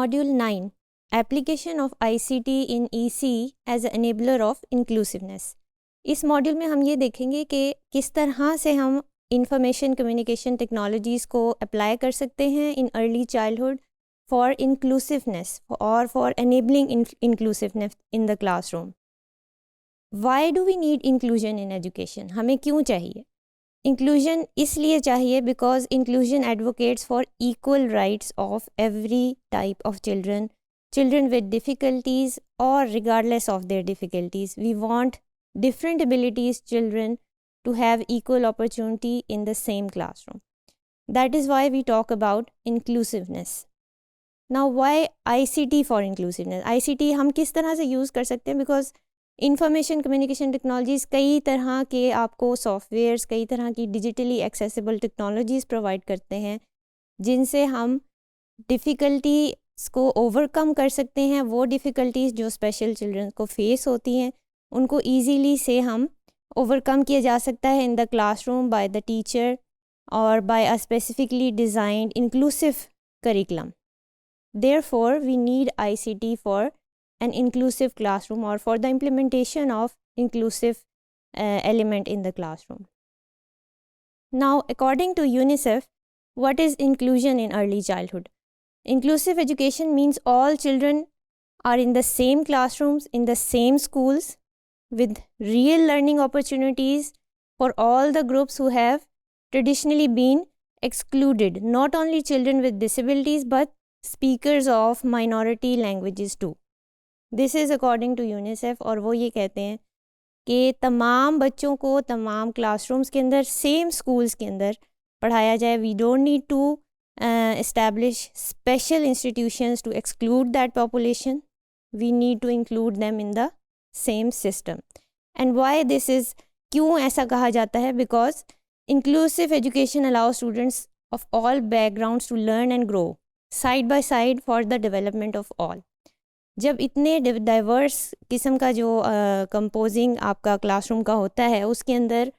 Module 9 Application of ICT in EC as an enabler of inclusiveness। इस module में हम ये देखेंगे कि किस तरह से हम इंफॉर्मेशन कम्युनिकेशन टेक्नोलॉजीज़ को अप्लाई कर सकते हैं in early childhood for inclusiveness और for enabling inclusiveness in the classroom. Why do we need inclusion in education? हमें क्यों चाहिए इंक्लूजन? इसलिए चाहिए because inclusion advocates for equal rights of every type of children with difficulties or regardless of their difficulties. We want different abilities children to have equal opportunity in the same classroom. That is why we talk about inclusiveness. Now why ICT for inclusiveness? ICT हम किस तरह से use कर सकते हैं? Because information communication technologies कई तरह के आपको सॉफ्टवेयर्स, कई तरह की डिजिटली एक्सेसिबल टेक्नोलॉजीज़ प्रोवाइड करते हैं जिनसे हम डिफ़िकल्टी को ओवरकम कर सकते हैं। वो डिफ़िकल्टीज़ जो स्पेशल चिल्ड्रन को फेस होती हैं उनको ईजीली से हम ओवरकम किया जा सकता है in the classroom by the teacher और by a specifically designed inclusive curriculum. Therefore we need ICT for an inclusive classroom or for the implementation of inclusive element in the classroom. Now, according to UNICEF, what is inclusion in early childhood? Inclusive education means all children are in the same classrooms, in the same schools, with real learning opportunities for all the groups who have traditionally been excluded, not only children with disabilities but speakers of minority languages too. This is according to UNICEF. और वो ये कहते हैं कि तमाम बच्चों को तमाम क्लासरूम्स के अंदर, सेम स्कूल्स के अंदर पढ़ाया जाए। We don't need to establish special institutions to exclude that population. We need to include them in the same system. And why this is, क्यों ऐसा कहा जाता है? Because inclusive education allow students of all backgrounds to learn and grow side by side for the development of all. जब इतने diverse किस्म का जो कंपोजिंग आपका क्लासरूम का होता है उसके अंदर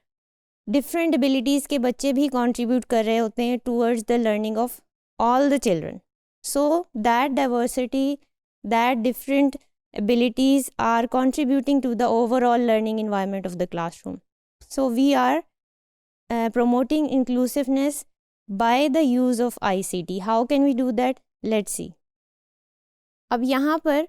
डिफरेंट एबिलिटीज़ के बच्चे भी कंट्रीब्यूट कर रहे होते हैं towards the learning of all the children. So that diversity, that different abilities are contributing to the overall learning environment of the classroom. So we are promoting inclusiveness by the use of ICT. How can we do that? Let's see. अब यहाँ पर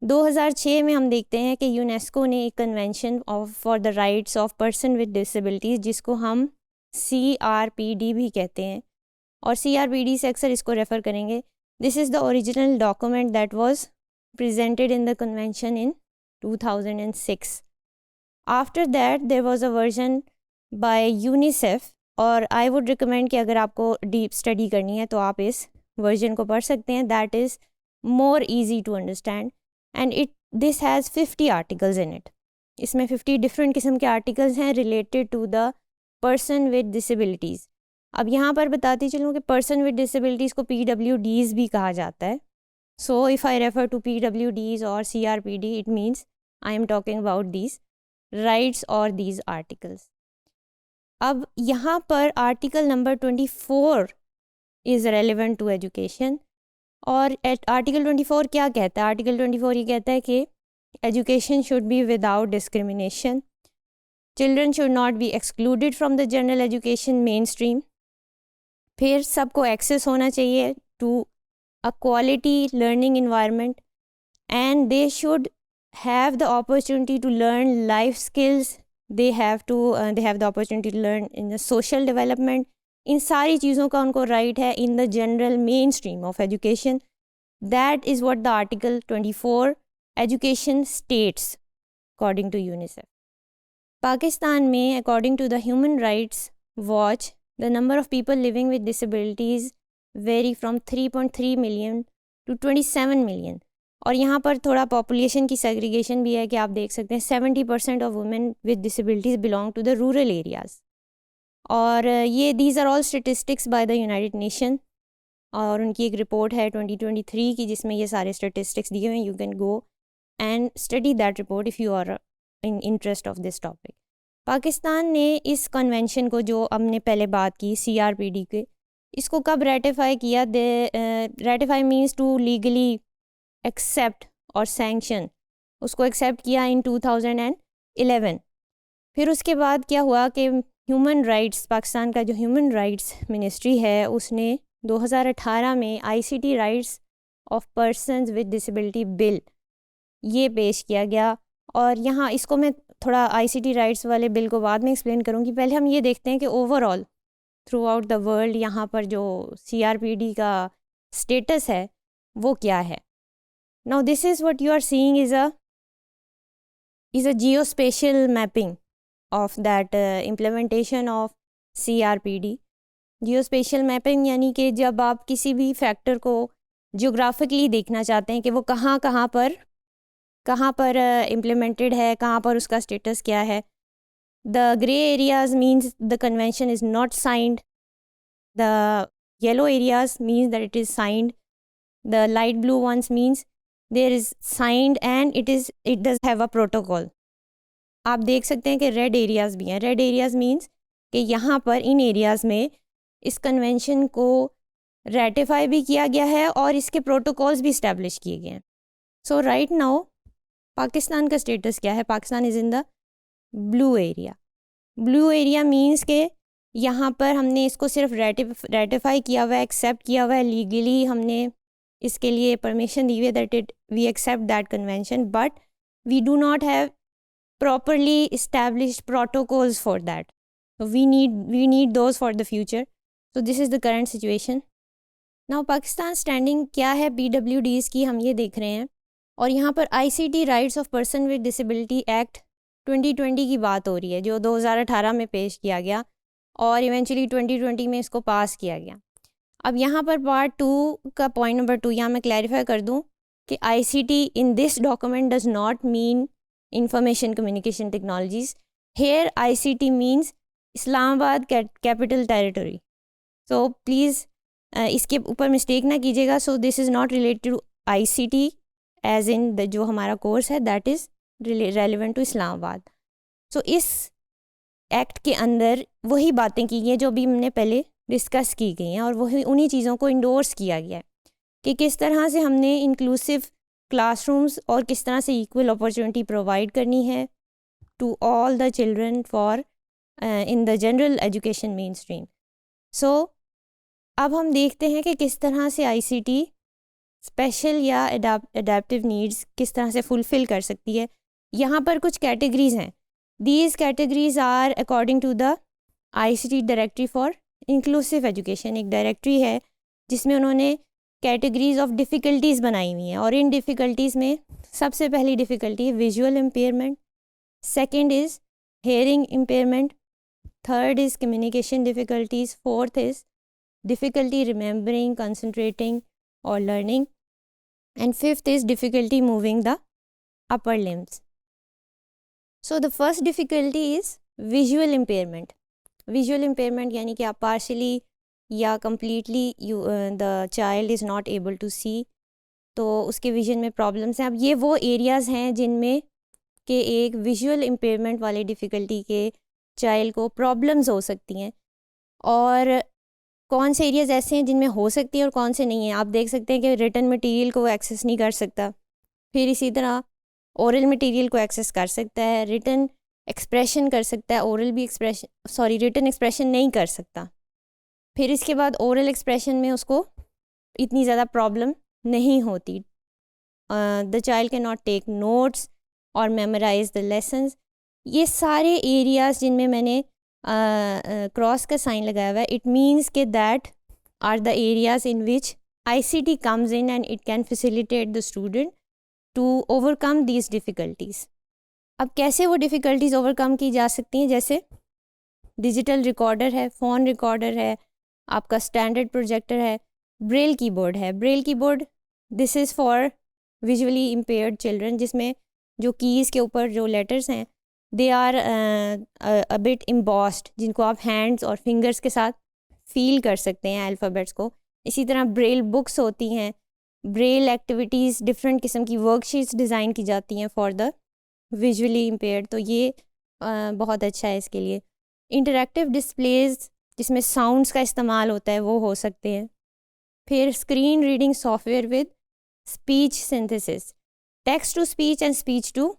2006 में हम देखते हैं कि UNESCO ने एक convention for the rights of person with disabilities, जिसको हम CRPD भी कहते हैं, और CRPD से अक्सर इसको रेफ़र करेंगे। This is the original document that was presented in the convention in 2006। After that there was a version by UNICEF, और आई वुड रिकमेंड कि अगर आपको डीप स्टडी करनी है तो आप इस वर्जन को पढ़ सकते हैं। That is more easy to understand and this has 50 articles in it. इसमें 50 different किस्म के articles हैं related to the person with disabilities. अब यहाँ पर बताती चलूँ कि person with disabilities को PWDs भी कहा जाता है। So if I refer to PWDs or CRPD, it means I am talking about these rights or these articles. अब यहाँ पर article number 24 is relevant to education. और आर्टिकल 24 क्या कहता है? आर्टिकल 24 ये कहता है कि education should be without discrimination, children should not be excluded from the general education mainstream, फिर सबको एक्सेस होना चाहिए to a quality learning environment, and they should have the opportunity to learn life skills, they have the opportunity to learn in the social development. इन सारी चीज़ों का उनको right है in the general mainstream of education. That is what the article 24 education states according to UNICEF. Pakistan में according to the human rights watch, the number of people living with disabilities vary from 3.3 million to 27 million. और यहाँ पर थोड़ा population की segregation भी है कि आप देख सकते हैं 70% of women with disabilities belong to the rural areas. और ये these are all statistics by the United Nation, और उनकी एक रिपोर्ट है 2023 की जिसमें ये सारे स्टेटिस्टिक्स दिए हुए हैं। You can go and study that report if you are in interest of this topic. Pakistan ने इस कन्वेंशन को, जो हमने पहले बात की CRPD के, इसको कब रेटिफाई किया? Ratify means to legally accept और सैंक्शन, उसको एक्सेप्ट किया इन 2011। फिर उसके बाद क्या हुआ कि ह्यूमन राइट्स, पाकिस्तान का जो ह्यूमन राइट्स मिनिस्ट्री है उसने 2018 में ICT rights of persons with disability bill ये पेश किया गया। और यहाँ इसको मैं थोड़ा आईसीटी राइट्स वाले बिल को बाद में एक्सप्लेन करूँगी। पहले हम ये देखते हैं कि overall through out the world यहाँ पर जो सीआरपीडी का स्टेटस है वो क्या है। Now this is what you are seeing is a geospatial mapping of that implementation of CRPD। Geospatial mapping यानी कि जब आप किसी भी फैक्टर को जियोग्राफिकली देखना चाहते हैं कि वो कहाँ पर इम्प्लीमेंटेड है, कहाँ पर उसका स्टेटस क्या है। The grey areas means the convention is not signed, the yellow areas means that it is signed, the light blue ones means there is signed and it does have a protocol। आप देख सकते हैं कि red areas भी हैं। Red areas means कि यहाँ पर इन एरियाज़ में इस कन्वेंशन को रेटिफाई भी किया गया है और इसके प्रोटोकॉल्स भी इस्टेब्लिश किए गए हैं। सो राइट नाउ पाकिस्तान का स्टेटस क्या है? Pakistan is in the blue area. Blue area means के यहाँ पर हमने इसको सिर्फ रेटिफाई किया हुआ है, एक्सेप्ट किया हुआ है, लीगली हमने इसके लिए परमिशन दी हुई है that we accept that convention, but we do not have properly established protocols for that. So we need those for the future. So this is the current situation. Now Pakistan standing क्या है PWDs की हम ये देख रहे हैं। और यहाँ पर ICT Rights of Person with Disability Act 2020 की बात हो रही है जो 2018 में पेश किया गया और इवेंचुअली 2020 में इसको पास किया गया। अब यहाँ पर पार्ट 2 का पॉइंट नंबर 2 यहाँ मैं क्लैरिफाई कर दूँ कि ICT in this document does not mean information communication technologies। Here ICT means Islamabad capital territory। So please इसके ऊपर मिस्टेक ना कीजिएगा। So this is not related to ICT as in the जो हमारा कोर्स है that is relevant to Islamabad. So इस act के अंदर वही बातें की गई हैं जो भी हमने पहले डिस्कस की गई हैं और वही उन्हीं चीज़ों को इंडोर्स किया गया है कि किस तरह से हमने इंक्लूसिव क्लासरूम्स और किस तरह से इक्वल अपॉर्चुनिटी प्रोवाइड करनी है to all the children for in the general education mainstream. So अब हम देखते हैं कि किस तरह से आईसीटी स्पेशल या अडेप्टिव नीड्स किस तरह से फुलफ़िल कर सकती है। यहाँ पर कुछ कैटेगरीज़ हैं। These categories are according to the ICT directory for inclusive education. एक डायरेक्टरी है जिसमें उन्होंने कैटेगरीज़ ऑफ डिफ़िकल्टीज़ बनाई हुई हैं और इन डिफ़िकल्टीज़ में सबसे पहली डिफ़िकल्टी है visual impairment, second is hearing impairment, third is communication difficulties, fourth is difficulty remembering, concentrating और learning, and fifth is difficulty moving the upper limbs. So the first difficulty is visual impairment. Visual impairment यानी कि आप partially या completely the child is not able to see, तो उसके vision में problems हैं। अब ये वो एरियाज़ हैं जिनमें कि एक विजुअल इम्पेयरमेंट वाले डिफ़िकल्टी के चाइल्ड को प्रॉब्लम्स हो सकती हैं और कौन से एरियाज़ ऐसे हैं जिनमें हो सकती है और कौन से नहीं हैं। आप देख सकते हैं कि रिटन मटेरियल को एक्सेस नहीं कर सकता, फिर इसी तरह ओरल मटेरियल को एक्सेस कर सकता है, रिटन एक्सप्रेशन कर सकता है, ओरल भी रिटन एक्सप्रेशन नहीं कर सकता। फिर इसके बाद ओरल एक्सप्रेशन में उसको इतनी ज़्यादा प्रॉब्लम नहीं होती। The child can not take notes और मेमोराइज द लेसन्स। ये सारे एरियाज़ जिनमें मैंने क्रॉस का साइन लगाया हुआ है, इट मीन्स के that are the areas in which ICT comes in and it can facilitate the student to overcome these difficulties। अब कैसे वो डिफ़िकल्टीज़ ओवरकम की जा सकती हैं? जैसे डिजिटल रिकॉर्डर है, फ़ोन रिकॉर्डर है, आपका स्टैंडर्ड प्रोजेक्टर है, ब्रेल कीबोर्ड है। Braille keyboard this is for visually impaired children, जिसमें जो कीज़ के ऊपर जो लेटर्स हैं they are a bit embossed, जिनको आप हैंड्स और फिंगर्स के साथ फील कर सकते हैं अल्फ़ाबेट्स को। इसी तरह ब्रेल बुक्स होती हैं, ब्रेल एक्टिविटीज़, डिफरेंट किस्म की वर्कशीट्स डिज़ाइन की जाती हैं फॉर द विजुअली इम्पेयर्ड, तो ये बहुत अच्छा है इसके लिए। इंटरैक्टिव डिस्प्लेज जिसमें साउंड्स का इस्तेमाल होता है वो हो सकते हैं। फिर screen reading software with speech synthesis, text to speech and speech to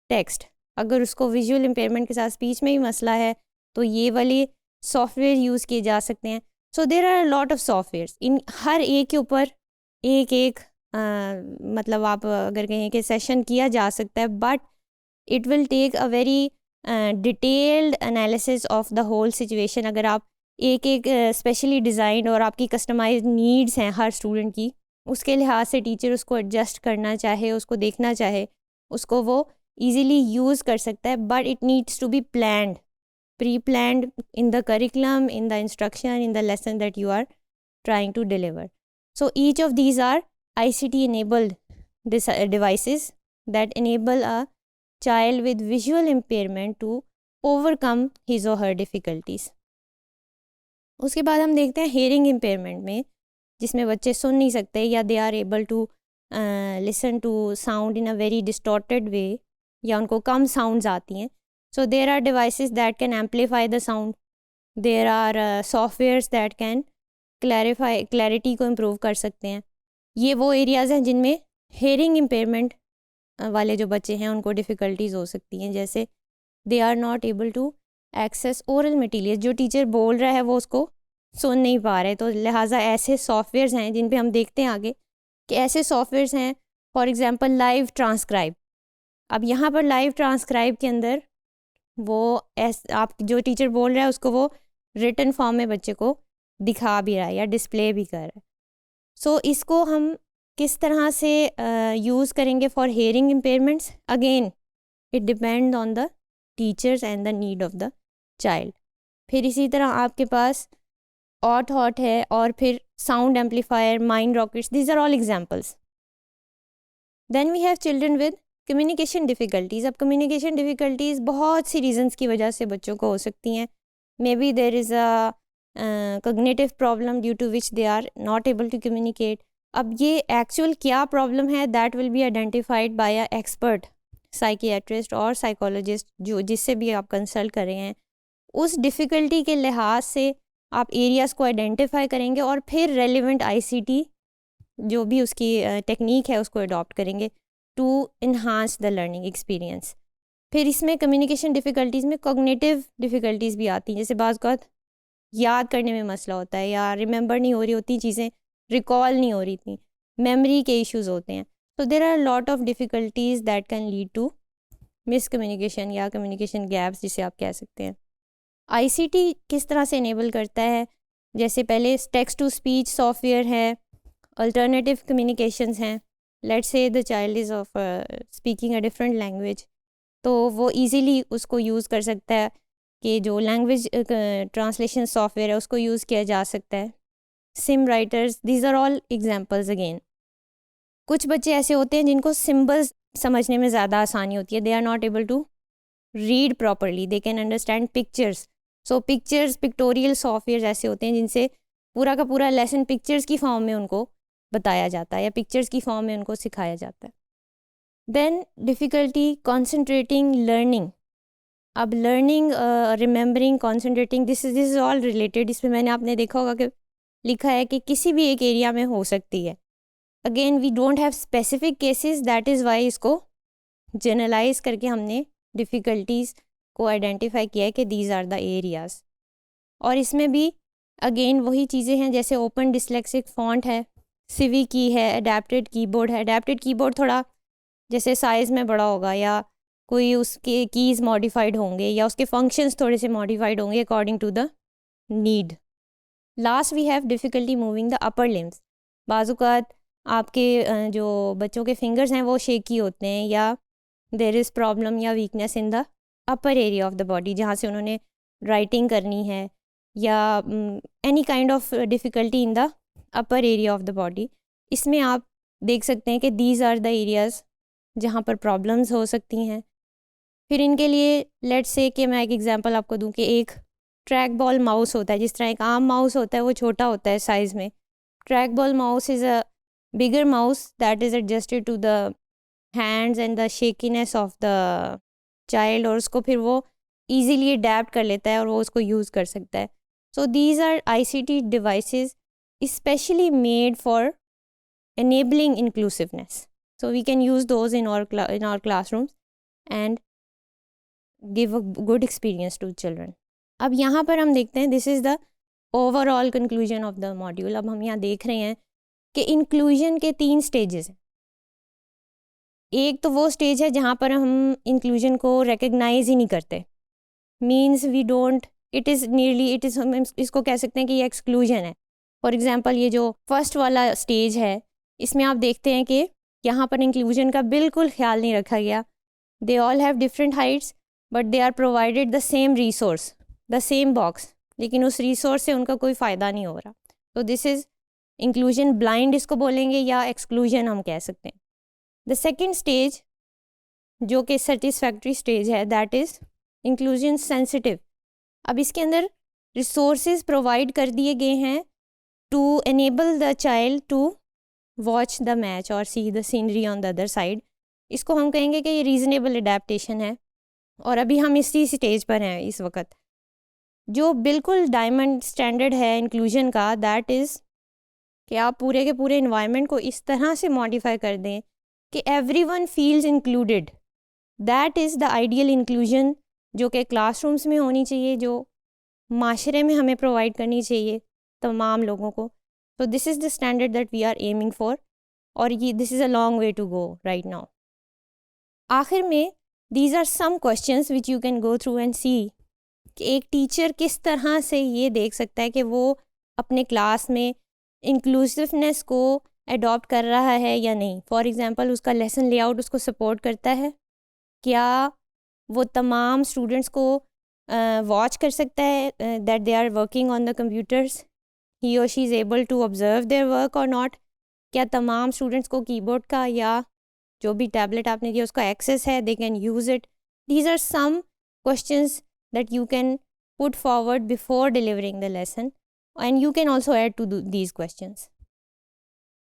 text. अगर उसको विजुअल इम्पेयरमेंट के साथ स्पीच में भी मसला है तो ये वाले सॉफ्टवेयर यूज़ किए जा सकते हैं। So there are lot of softwares, इन हर एक के ऊपर एक एक मतलब आप अगर कहें कि सेशन किया जा सकता है, but it will take a very detailed analysis of the whole situation. अगर आप एक एक स्पेशली डिज़ाइन और आपकी कस्टमाइज्ड नीड्स हैं हर स्टूडेंट की, उसके लिहाज से टीचर उसको एडजस्ट करना चाहे, उसको देखना चाहे, उसको वो ईज़िली यूज़ कर सकता है। But it needs to be planned, pre-planned in the curriculum, in the instruction, in the lesson that you are trying to deliver. So each of these are ICT enabled devices that enable a child with visual impairment to overcome his or her difficulties. उसके बाद हम देखते हैं hearing impairment में, जिसमें बच्चे सुन नहीं सकते या they are able to listen to sound in a very distorted way, या उनको कम sounds आती हैं. So there are devices that can amplify the sound. There are softwares that can clarity को improve कर सकते हैं. ये वो areas हैं जिनमें hearing impairment वाले जो बच्चे हैं उनको difficulties हो सकती हैं, जैसे they are not able to access oral materials, जो टीचर बोल रहा है वो उसको सुन नहीं पा रहे, तो लिहाजा ऐसे सॉफ्टवेयर्स हैं जिन पे हम देखते हैं आगे कि ऐसे सॉफ्टवेयर्स हैं, फॉर एग्जांपल लाइव ट्रांसक्राइब. अब यहाँ पर लाइव ट्रांसक्राइब के अंदर वो आप जो टीचर बोल रहा है उसको वो रिटन फॉर्म में बच्चे को दिखा भी रहा है या डिस्प्ले भी कर रहा है. सो इसको हम किस तरह से यूज़ करेंगे for hearing impairments? Again it depend on the teachers and the need of the child. फिर इसी तरह आपके पास ऑट हॉट है, और फिर sound amplifier, mind rockets, these are all examples. Then we have children with communication difficulties. अब communication difficulties बहुत सी रीज़न्स की वजह से बच्चों को हो सकती हैं. May be there is a cognitive problem due to which they are not able to communicate. अब ये एक्चुअल क्या प्रॉब्लम है, that will be identified by a expert psychiatrist और साइकोलॉजिस्ट, जो जिससे भी आप कंसल्ट कर रहे हैं. उस डिफ़िकल्टी के लिहाज से आप एरियाज़ को आइडेंटिफाई करेंगे और फिर रेलिवेंट ICT जो भी उसकी टेक्निक है उसको अडॉप्ट करेंगे to enhance the learning experience. फिर इसमें कम्युनिकेशन डिफ़िकल्टीज़ में कॉग्निटिव डिफ़िकल्टीज़ भी आती हैं, जैसे बाज़ औक़ात याद करने में मसला होता है या रिमेंबर नहीं हो रही होती चीज़ें, रिकॉल नहीं हो रही थी, मेमोरी के इश्यूज़ होते हैं. तो there are lot of difficulties that can lead to miscommunication या कम्युनिकेशन गैप्स जिसे आप कह सकते हैं. ICT किस तरह से इनेबल करता है? जैसे पहले टेक्स्ट टू स्पीच सॉफ्टवेयर है, अल्टरनेटिव कम्युनिकेशंस हैं. Let's say the child is of speaking a different language, तो वो इजीली उसको यूज़ कर सकता है कि जो लैंग्वेज ट्रांसलेशन सॉफ्टवेयर है उसको यूज़ किया जा सकता है. Sim writers, these are all examples. Again कुछ बच्चे ऐसे होते हैं जिनको सिम्बल्स समझने में ज़्यादा आसानी होती है, they are not able to read properly, they can understand pictures. So pictures, pictorial software ऐसे होते हैं जिनसे पूरा का पूरा लेसन पिक्चर्स की फॉर्म में उनको बताया जाता है या पिक्चर्स की फॉर्म में उनको सिखाया जाता है. Then difficulty concentrating learning. अब learning, remembering, concentrating, this is all related. इसमें मैंने आपने देखा होगा कि लिखा है कि किसी भी एक एरिया में हो सकती है. Again we don't have specific cases, that is why इसको जनरलाइज करके हमने डिफ़िकल्टीज़ को आइडेंटिफाई किया है कि दीज आर द एरियाज़. और इसमें भी अगेन वही चीज़ें हैं, जैसे ओपन डिस्लेक्सिक फ़ॉन्ट है, सिवी की है, अडेप्टेड कीबोर्ड है. अडेप्टेड कीबोर्ड थोड़ा जैसे साइज़ में बड़ा होगा या कोई उसके कीज़ मॉडिफाइड होंगे या उसके फंक्शंस थोड़े से मॉडिफाइड होंगे according to the need. Last we have difficulty moving the upper limbs. बाज़ुकात आपके जो बच्चों के फिंगर्स हैं वो शेकी होते हैं, या देर इज़ प्रॉब्लम या weakness in the upper area of the body, जहाँ से उन्होंने राइटिंग करनी है, या any kind of difficulty in the upper area of the body. इसमें आप देख सकते हैं कि दीज आर द एरियाज़ जहाँ पर प्रॉब्लम्स हो सकती हैं. फिर इनके लिए लेट्स से कि मैं एक एग्जांपल आपको दूं कि एक ट्रैक बॉल माउस होता है. जिस तरह एक आम माउस होता है वो छोटा होता है साइज़ में, track ball mouse is a bigger mouse that is adjusted to the hands and the shakiness of the child, और उसको फिर वो ईज़िली अडेप्ट कर लेता है और वो उसको यूज़ कर सकता है. So these are ICT devices especially made for enabling inclusiveness. So we can use those in our classrooms and give a good experience to children. अब यहाँ पर हम देखते हैं, this is the overall conclusion of the module. अब हम यहाँ देख रहे हैं कि इंक्लूजन के 3 स्टेजेस हैं. एक तो वो स्टेज है जहाँ पर हम इंक्लूजन को रिकग्नाइज ही नहीं करते, means we don't, it is nearly, it is, हम इसको कह सकते हैं कि ये एक्सक्लूजन है. फॉर एग्जांपल ये जो फर्स्ट वाला स्टेज है, इसमें आप देखते हैं कि यहाँ पर इंक्लूजन का बिल्कुल ख्याल नहीं रखा गया. They all have different heights but they are provided the same resource, the same box, लेकिन उस रिसोर्स से उनका कोई फ़ायदा नहीं हो रहा. तो दिस इज़ इंक्लूजन ब्लाइंड इसको बोलेंगे या एक्सक्लूजन हम कह सकते हैं. द सेकेंड स्टेज जो कि सेटिस्फैक्ट्री स्टेज है, दैट इज़ इंक्लूजन सेंसिटिव. अब इसके अंदर रिसोर्सेज प्रोवाइड कर दिए गए हैं to enable the child to watch the match और see the scenery on the other side. इसको हम कहेंगे कि ये रीज़नेबल अडेप्टेशन है. और अभी हम इसी स्टेज पर हैं इस वक्त. जो बिल्कुल डायमंड स्टैंडर्ड है इंक्लूजन का, दैट इज़ कि आप पूरे के पूरे इन्वायरमेंट को इस तरह से मॉडिफाई कर दें कि everyone feels included. That is the ideal inclusion जो कि क्लासरूम्स में होनी चाहिए, जो माशरे में हमें प्रोवाइड करनी चाहिए तमाम लोगों को. तो this is the standard that we are aiming for, और ये this is a long way to go right now. आखिर में these are some questions which you can go through and see कि एक टीचर किस तरह से ये देख सकता है कि वो अपने क्लास में इंक्लूसिवनेस को अडॉप्ट कर रहा है या नहीं. फॉर एग्ज़ाम्पल उसका लेसन लेआउट उसको सपोर्ट करता है, क्या वो तमाम स्टूडेंट्स को वॉच कर सकता है that they are working on the computers, he और she is able to observe their work और नॉट. क्या तमाम स्टूडेंट्स को कीबोर्ड का या जो भी टैबलेट आपने दिया उसका एक्सेस है, they can use it. These are some questions that you can put forward before delivering the lesson, and you can also add to these questions.